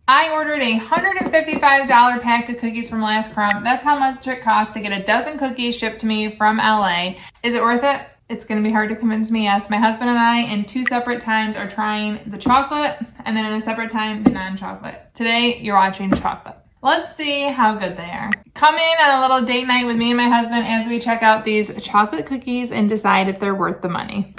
I ordered a $155 pack of cookies from Last Crumb. That's how much it costs to get a dozen cookies shipped to me from LA. Is it worth it? It's going to be hard to convince me, yes. My husband and I, in 2 separate times, are trying the chocolate, and then in a separate time, the non-chocolate. Today, you're watching chocolate. Let's see how good they are. Come in on a little date night with me and my husband as we check out these chocolate cookies and decide if they're worth the money.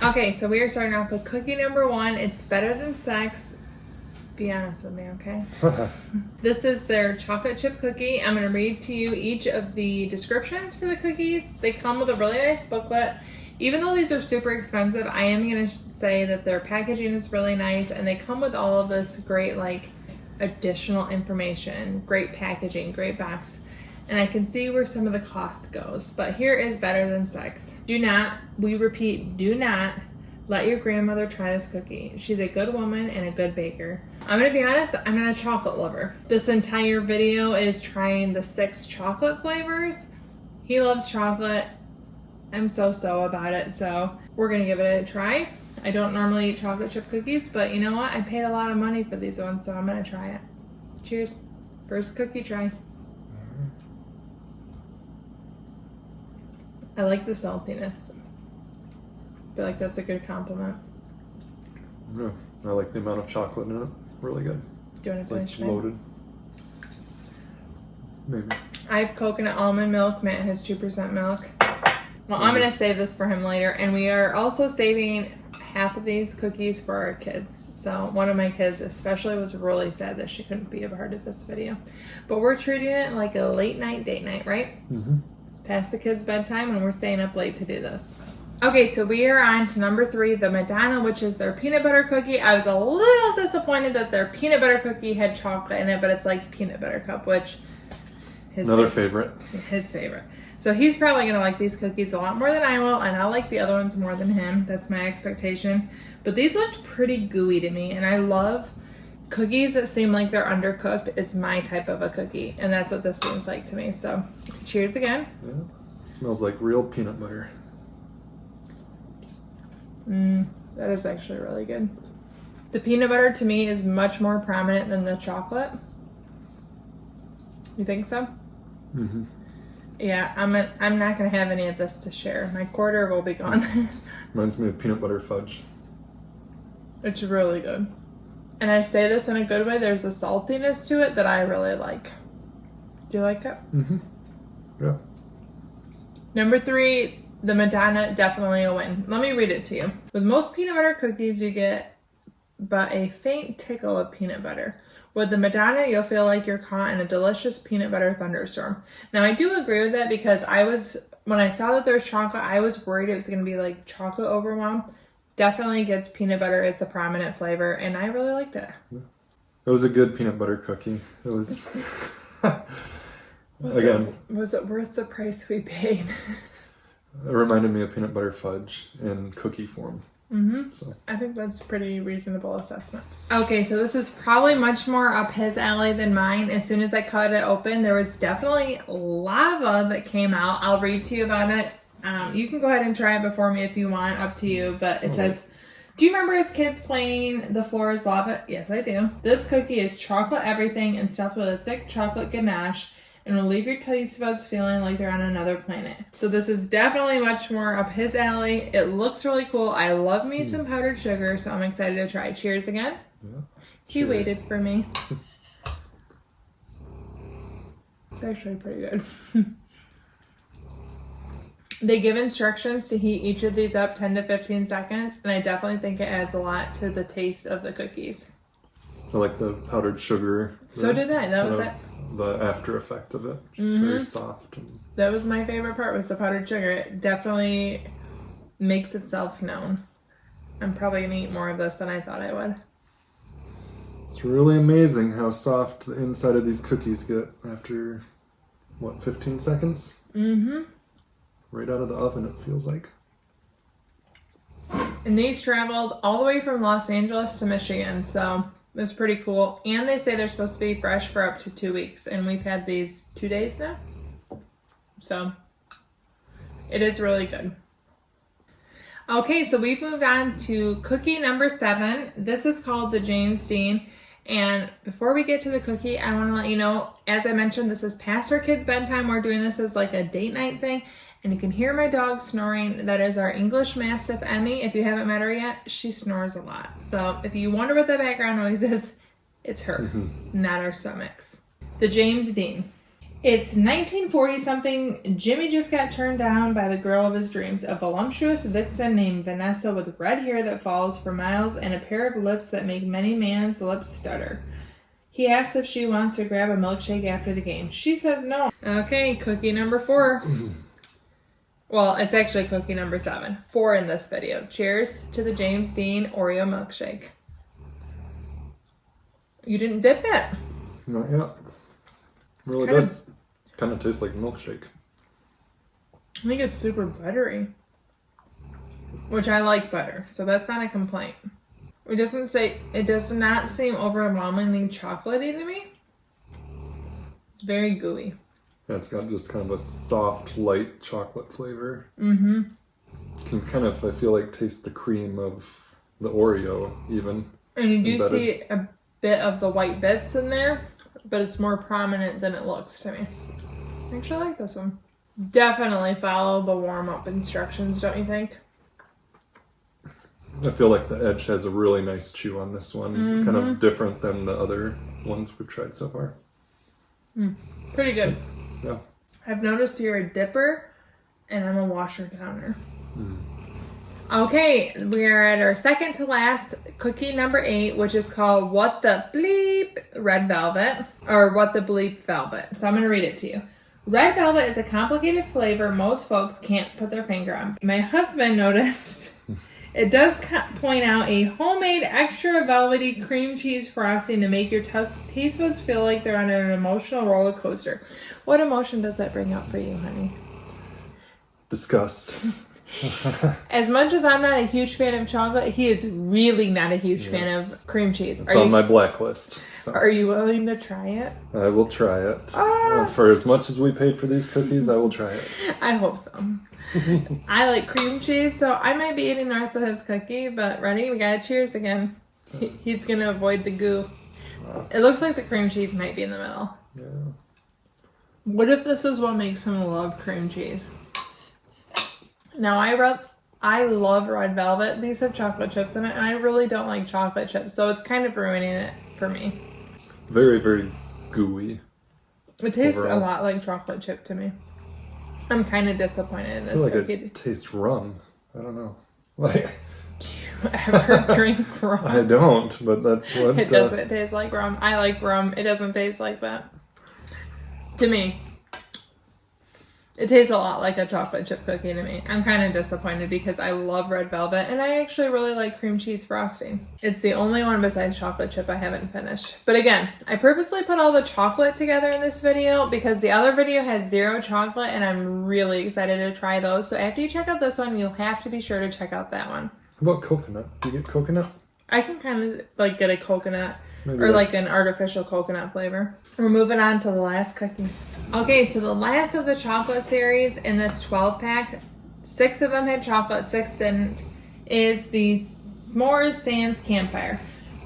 Okay, so we are starting off with cookie number 1. It's better than sex. Be honest with me, okay? This is their chocolate chip cookie. I'm going to read to you each of the descriptions for the cookies. They come with a really nice booklet. Even though these are super expensive, I am going to say that their packaging is really nice, and they come with all of this great, like, additional information. Great packaging, great box. And I can see where some of the cost goes. But here is better than sex. Do not, we repeat, do not let your grandmother try this cookie. She's a good woman and a good baker. I'm gonna be honest, I'm not a chocolate lover. This entire video is trying the 6 chocolate flavors. He loves chocolate. I'm so about it, so we're gonna give it a try. I don't normally eat chocolate chip cookies, but you know what? I paid a lot of money for these ones, so I'm gonna try it. Cheers. First cookie try. I like the saltiness. I feel like that's a good compliment. Yeah, I like the amount of chocolate in it. Really good. Do you want to finish like loaded. Maybe. I have coconut almond milk. Matt has 2% milk. Well, I'm going to save this for him later. And we are also saving half of these cookies for our kids. So one of my kids especially was really sad that she couldn't be a part of this video. But we're treating it like a late night date night, right? Mm-hmm. It's past the kids' bedtime and we're staying up late to do this. Okay, so we are on to number 3, the Madonna, which is their peanut butter cookie. I was a little disappointed that their peanut butter cookie had chocolate in it, but it's like peanut butter cup, which another favorite. His favorite. So he's probably going to like these cookies a lot more than I will, and I'll like the other ones more than him. That's my expectation. But these looked pretty gooey to me, and I love cookies that seem like they're undercooked is my type of a cookie, and that's what this seems like to me. So cheers again. Yeah. Smells like real peanut butter. That is actually really good. The peanut butter to me is much more prominent than the chocolate. You think so? Mm-hmm. Yeah, I'm not gonna have any of this to share. My quarter will be gone. Reminds me of peanut butter fudge. It's really good. And I say this in a good way. There's a saltiness to it that I really like. Do you like it? Mm-hmm. Yeah. Number 3, the Madonna, definitely a win. Let me read it to you. With most peanut butter cookies, you get but a faint tickle of peanut butter. With the Madonna, you'll feel like you're caught in a delicious peanut butter thunderstorm. Now, I do agree with that because when I saw that there's chocolate, I was worried it was going to be like chocolate overwhelm. Definitely gets peanut butter as the prominent flavor, and I really liked it. It was a good peanut butter cookie. It was... Was it worth the price we paid? It reminded me of peanut butter fudge in cookie form. Mm-hmm. So I think that's a pretty reasonable assessment. Okay, so this is probably much more up his alley than mine. As soon as I cut it open, there was definitely lava that came out. I'll read to you about it. You can go ahead and try it before me if you want, up to you. But it says, do you remember as kids playing The Floor is Lava? Yes, I do. This cookie is chocolate everything and stuffed with a thick chocolate ganache, and will leave your taste buds feeling like they're on another planet. So this is definitely much more up his alley. It looks really cool. I love me some powdered sugar, so I'm excited to try it. Cheers again. Yeah. He Cheers. waited for me. It's actually pretty good. They give instructions to heat each of these up 10 to 15 seconds, and I definitely think it adds a lot to the taste of the cookies. I like the powdered sugar. So did I. That was it. The after effect of it. Just very soft. That was my favorite part, was the powdered sugar. It definitely makes itself known. I'm probably going to eat more of this than I thought I would. It's really amazing how soft the inside of these cookies get after, what, 15 seconds? Mm-hmm. Right out of the oven, it feels like. And these traveled all the way from Los Angeles to Michigan, so it's pretty cool. And they say they're supposed to be fresh for up to 2 weeks, and we've had these 2 days now. So it is really good. Okay, so we've moved on to cookie number 7. This is called the James Dean. And before we get to the cookie, I want to let you know, as I mentioned, this is past our kids' bedtime. We're doing this as like a date night thing. And you can hear my dog snoring. That is our English Mastiff, Emmy. If you haven't met her yet, she snores a lot. So if you wonder what the background noise is, it's her, not our stomachs. The James Dean. It's 1940-something. Jimmy just got turned down by the girl of his dreams, a voluptuous vixen named Vanessa with red hair that falls for miles and a pair of lips that make many man's lips stutter. He asks if she wants to grab a milkshake after the game. She says no. Okay, cookie number 4. Well, it's actually cookie number 7. 4 in this video. Cheers to the James Dean Oreo milkshake. You didn't dip it. Not yet. Really does kind of taste like a milkshake. I think it's super buttery, which I like butter, so that's not a complaint. It does not seem overwhelmingly chocolatey to me. It's very gooey. Yeah, it's got just kind of a soft, light chocolate flavor. Mm-hmm. Can kind of, I feel like, taste the cream of the Oreo even. And you do see a bit of the white bits in there, but it's more prominent than it looks to me. I actually like this one. Definitely follow the warm-up instructions, don't you think? I feel like the edge has a really nice chew on this one. Kind of different than the other ones we've tried so far. Pretty good. Yeah. I've noticed you're a dipper, and I'm a washer downer. Okay, we are at our second to last cookie number 8, which is called What the Bleep Red Velvet, or What the Bleep Velvet. So I'm going to read it to you. Red velvet is a complicated flavor most folks can't put their finger on. My husband noticed it does point out a homemade extra velvety cream cheese frosting to make your taste buds feel like they're on an emotional roller coaster. What emotion does that bring up for you, honey? Disgust. As much as I'm not a huge fan of chocolate, he is really not a huge fan of cream cheese. It's on my blacklist. So. Are you willing to try it? I will try it. For as much as we paid for these cookies, I will try it. I hope so. I like cream cheese, so I might be eating the rest of his cookie, but ready? We gotta cheers again. He's gonna avoid the goo. It looks like the cream cheese might be in the middle. Yeah. What if this is what makes him love cream cheese? Now, I love red velvet. These have chocolate chips in it, and I really don't like chocolate chips, so it's kind of ruining it for me. Very, very gooey. It tastes overall. a lot like chocolate chip to me. I'm kind of disappointed in this I feel like cookie. it tastes rum. I don't know. Like, Do you ever drink rum? I don't, but that's what... It doesn't taste like rum. I like rum. It doesn't taste like that. To me. It tastes a lot like a chocolate chip cookie to me. I'm kind of disappointed because I love red velvet and I actually really like cream cheese frosting. It's the only one besides chocolate chip I haven't finished. But again, I purposely put all the chocolate together in this video because the other video has 0 chocolate and I'm really excited to try those. So after you check out this one, you'll have to be sure to check out that one. How about coconut? Do you get coconut? I can kind of like get a coconut Maybe or like an artificial coconut flavor. We're moving on to the last cookie. Okay, so the last of the chocolate series in this 12 pack, 6 of them had chocolate, 6 didn't, is the S'mores Sans Campfire.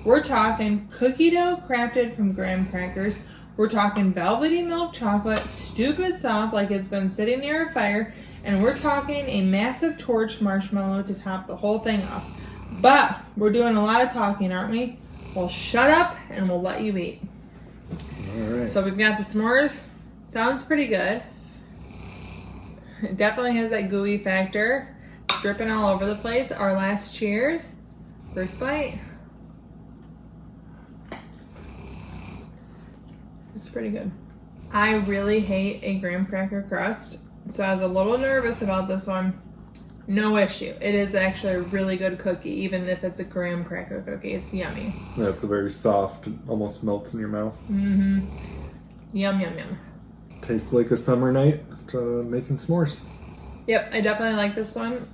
We're talking cookie dough crafted from graham crackers. We're talking velvety milk chocolate, stupid soft like it's been sitting near a fire, and we're talking a massive torch marshmallow to top the whole thing off. But we're doing a lot of talking, aren't we? Well, shut up and we'll let you eat. All right. So we've got the s'mores. Sounds pretty good. It definitely has that gooey factor. It's dripping all over the place. Our last cheers. First bite. It's pretty good. I really hate a graham cracker crust, so I was a little nervous about this one. No issue. It is actually a really good cookie, even if it's a graham cracker cookie. It's yummy. Yeah, it's a very soft, it almost melts in your mouth. Mm-hmm. Yum, yum, yum. Tastes like a summer night making s'mores. Yep, I definitely like this one.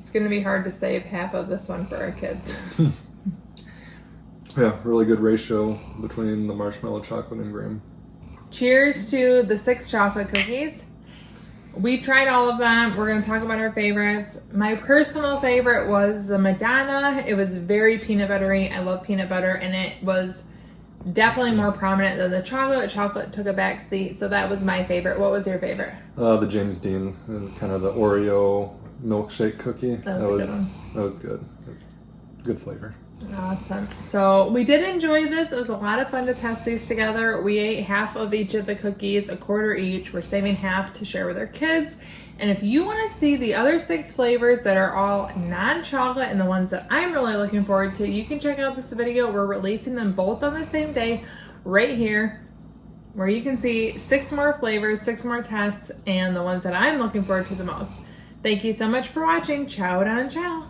It's going to be hard to save half of this one for our kids. Yeah, really good ratio between the marshmallow, chocolate, and graham. Cheers to the 6 chocolate cookies. We tried all of them. We're going to talk about our favorites. My personal favorite was the Madonna. It was very peanut buttery. I love peanut butter, and it was definitely more prominent than the chocolate. Chocolate took a back seat, so that was my favorite. What was your favorite? The James Dean, kind of the Oreo milkshake cookie. That was a good one. That was good. Good flavor. Awesome. So we did enjoy this. It was a lot of fun to test these together. We ate half of each of the cookies, a quarter each. We're saving half to share with our kids. And if you want to see the other 6 flavors that are all non-chocolate and the ones that I'm really looking forward to, you can check out this video. We're releasing them both on the same day right here, where you can see 6 more flavors, 6 more tests, and the ones that I'm looking forward to the most. Thank you so much for watching. Ciao, Don, ciao.